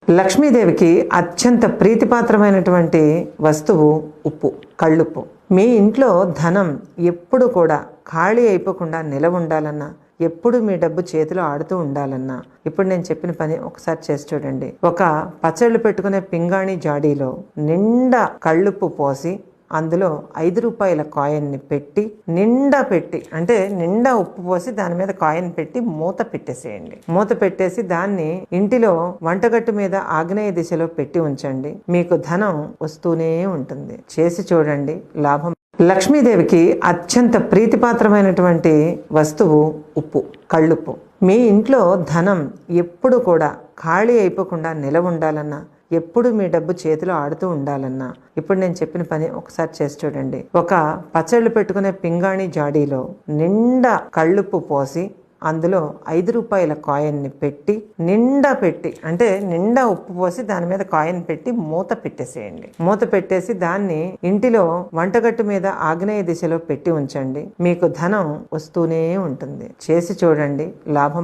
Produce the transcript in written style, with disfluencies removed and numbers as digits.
లక్ష్మీదేవికి అత్యంత ప్రీతిపాత్రమైనటువంటి వస్తువు ఉప్పు, కళ్ళుప్పు. మీ ఇంట్లో ధనం ఎప్పుడు కూడా ఖాళీ అయిపోకుండా నిలవ ఉండాలన్నా, ఎప్పుడు మీ డబ్బు చేతిలో ఆడుతూ ఉండాలన్నా ఇప్పుడు నేను చెప్పిన పని ఒకసారి చేసి చూడండి. ఒక పచ్చళ్ళు పెట్టుకునే పింగాణి జాడీలో నిండా కళ్ళుప్పు పోసి అందులో 5 రూపాయల కాయిన్ని పెట్టి అంటే నిండా ఉప్పు పోసి దాని మీద కాయిన్ పెట్టి మూత పెట్టేసేయండి. మూత పెట్టేసి దాన్ని ఇంటిలో వంటగట్టు మీద ఆగ్నేయ దిశలో పెట్టి ఉంచండి. మీకు ధనం వస్తూనే ఉంటుంది. చేసి చూడండి, లాభం. లక్ష్మీదేవికి అత్యంత ప్రీతిపాత్రమైనటువంటి వస్తువు ఉప్పు, కళ్ళుప్పు. మీ ఇంట్లో ధనం ఎప్పుడు కూడా ఖాళీ అయిపోకుండా నిలవ ఉండాలన్నా, ఎప్పుడు మీ డబ్బు చేతిలో ఆడుతూ ఉండాలన్నా ఇప్పుడు నేను చెప్పిన పని ఒకసారి చేసి చూడండి. ఒక పచ్చళ్ళు పెట్టుకునే పింగాణి జాడీలో నిండా కళ్ళుప్పు పోసి అందులో 5 రూపాయల కాయిన్ని పెట్టి అంటే నిండా ఉప్పు పోసి దాని మీద కాయిన్ పెట్టి మూత పెట్టేసేయండి. మూత పెట్టేసి దాన్ని ఇంటిలో వంటగట్టు మీద ఆగ్నేయ దిశలో పెట్టి ఉంచండి. మీకు ధనం వస్తూనే ఉంటుంది. చేసి చూడండి, లాభం.